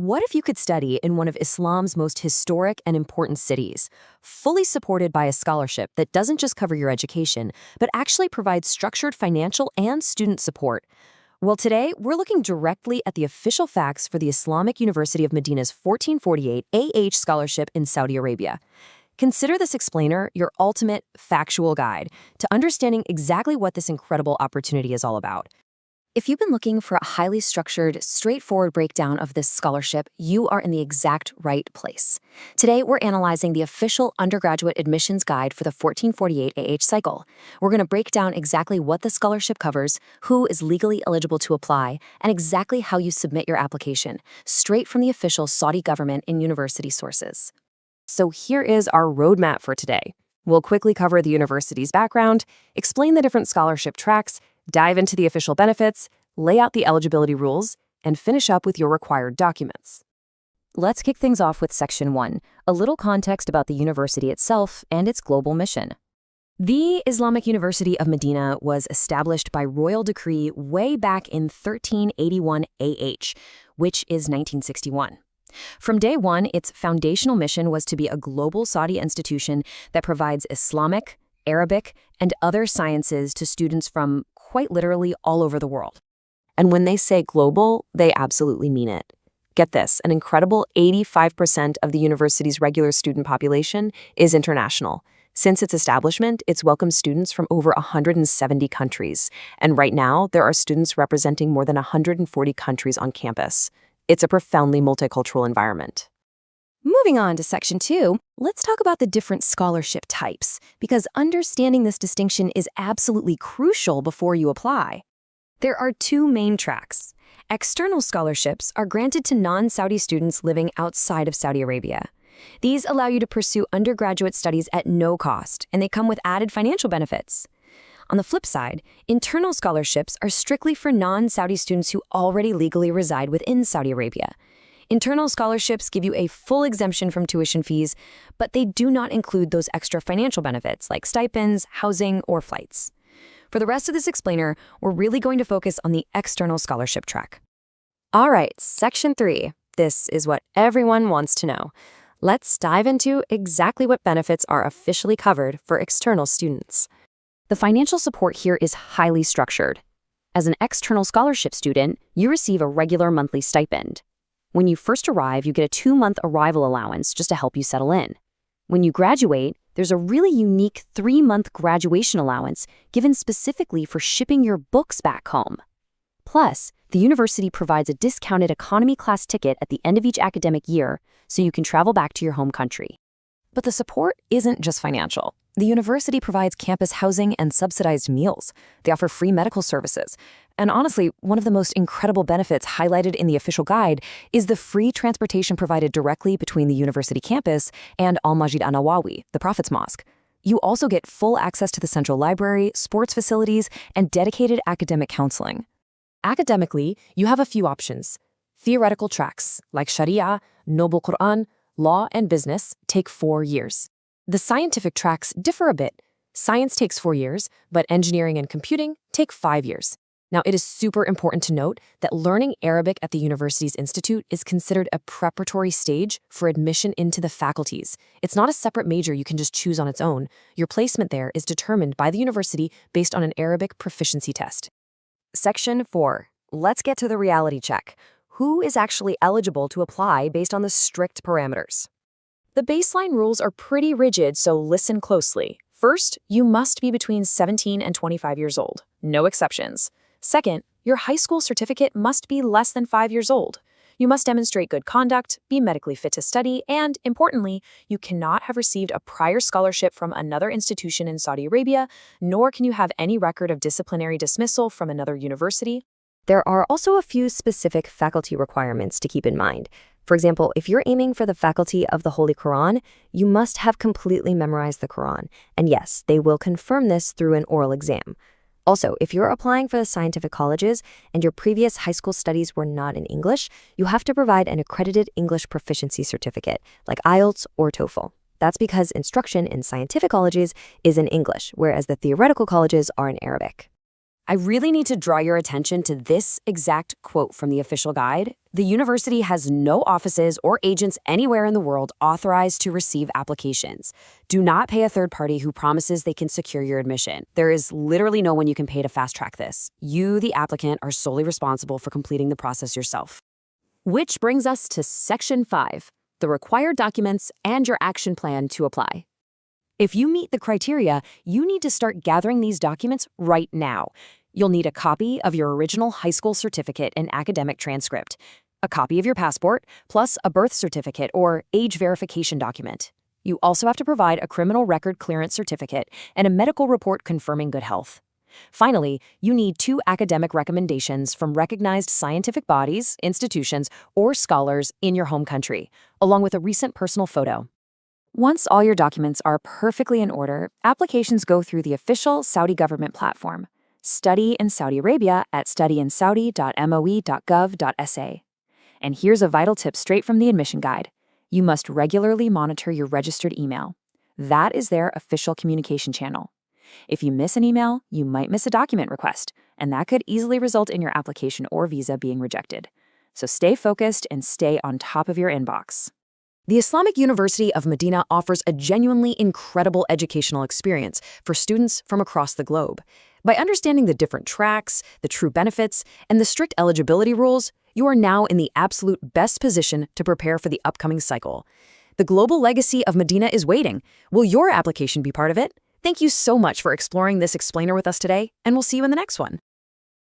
What if you could study in one of Islam's most historic and important cities, fully supported by a scholarship that doesn't just cover your education, but actually provides structured financial and student support? Well, today, we're looking directly at the official facts for the Islamic University of Madinah's 1448 Scholarship in Saudi Arabia. Consider this explainer your ultimate factual guide to understanding exactly what this incredible opportunity is all about. If you've been looking for a highly structured, straightforward breakdown of this scholarship, you are in the exact right place. Today, we're analyzing the official undergraduate admissions guide for the 1448 cycle. We're going to break down exactly what the scholarship covers, who is legally eligible to apply, and exactly how you submit your application, straight from the official Saudi government and university sources. So here is our roadmap for today. We'll quickly cover the university's background, explain the different scholarship tracks, dive into the official benefits, lay out the eligibility rules, and finish up with your required documents. Let's kick things off with Section 1, a little context about the university itself and its global mission. The Islamic University of Madinah was established by royal decree way back in 1381 which is 1961. From day one, its foundational mission was to be a global Saudi institution that provides Islamic, Arabic, and other sciences to students from quite literally all over the world. And when they say global, they absolutely mean it. Get this, an incredible 85% of the university's regular student population is international. Since its establishment, it's welcomed students from over 170 countries. And right now, there are students representing more than 140 countries on campus. It's a profoundly multicultural environment. Moving on to Section 2, let's talk about the different scholarship types, because understanding this distinction is absolutely crucial before you apply. There are two main tracks. External scholarships are granted to non-Saudi students living outside of Saudi Arabia. These allow you to pursue undergraduate studies at no cost, and they come with added financial benefits. On the flip side, internal scholarships are strictly for non-Saudi students who already legally reside within Saudi Arabia. Internal scholarships give you a full exemption from tuition fees, but they do not include those extra financial benefits like stipends, housing, or flights. For the rest of this explainer, we're really going to focus on the external scholarship track. All right, Section 3. This is what everyone wants to know. Let's dive into exactly what benefits are officially covered for external students. The financial support here is highly structured. As an external scholarship student, you receive a regular monthly stipend. When you first arrive, you get a 2-month arrival allowance just to help you settle in. When you graduate, there's a really unique 3-month graduation allowance given specifically for shipping your books back home. Plus, the university provides a discounted economy class ticket at the end of each academic year so you can travel back to your home country. But the support isn't just financial. The university provides campus housing and subsidized meals. They offer free medical services. And honestly, one of the most incredible benefits highlighted in the official guide is the free transportation provided directly between the university campus and Al-Masjid An-Nawawi, the Prophet's Mosque. You also get full access to the central library, sports facilities, and dedicated academic counseling. Academically, you have a few options. Theoretical tracks like Sharia, Noble Quran, law, and business take 4 years. The scientific tracks differ a bit. Science takes 4 years, but engineering and computing take 5 years. Now, it is super important to note that learning Arabic at the university's institute is considered a preparatory stage for admission into the faculties. It's not a separate major you can just choose on its own. Your placement there is determined by the university based on an Arabic proficiency test. Section 4. Let's get to the reality check. Who is actually eligible to apply based on the strict parameters? The baseline rules are pretty rigid, so listen closely. First, you must be between 17 and 25 years old. No exceptions. Second, your high school certificate must be less than 5 years old. You must demonstrate good conduct, be medically fit to study, and, importantly, you cannot have received a prior scholarship from another institution in Saudi Arabia, nor can you have any record of disciplinary dismissal from another university. There are also a few specific faculty requirements to keep in mind. For example, if you're aiming for the faculty of the Holy Quran, you must have completely memorized the Quran. And yes, they will confirm this through an oral exam. Also, if you're applying for the scientific colleges and your previous high school studies were not in English, you have to provide an accredited English proficiency certificate, like IELTS or TOEFL. That's because instruction in scientific colleges is in English, whereas the theoretical colleges are in Arabic. I really need to draw your attention to this exact quote from the official guide. The university has no offices or agents anywhere in the world authorized to receive applications. Do not pay a third party who promises they can secure your admission. There is literally no one you can pay to fast-track this. You, the applicant, are solely responsible for completing the process yourself. Which brings us to Section 5, the required documents and your action plan to apply. If you meet the criteria, you need to start gathering these documents right now. You'll need a copy of your original high school certificate and academic transcript, a copy of your passport, plus a birth certificate or age verification document. You also have to provide a criminal record clearance certificate and a medical report confirming good health. Finally, you need 2 academic recommendations from recognized scientific bodies, institutions, or scholars in your home country, along with a recent personal photo. Once all your documents are perfectly in order, applications go through the official Saudi government platform. Study in Saudi Arabia at studyinsaudi.moe.gov.sa. And here's a vital tip straight from the admission guide. You must regularly monitor your registered email. That is their official communication channel. If you miss an email, you might miss a document request, and that could easily result in your application or visa being rejected. So stay focused and stay on top of your inbox. The Islamic University of Madinah offers a genuinely incredible educational experience for students from across the globe. By understanding the different tracks, the true benefits, and the strict eligibility rules, you are now in the absolute best position to prepare for the upcoming cycle. The global legacy of Madinah is waiting. Will your application be part of it? Thank you so much for exploring this explainer with us today, and we'll see you in the next one.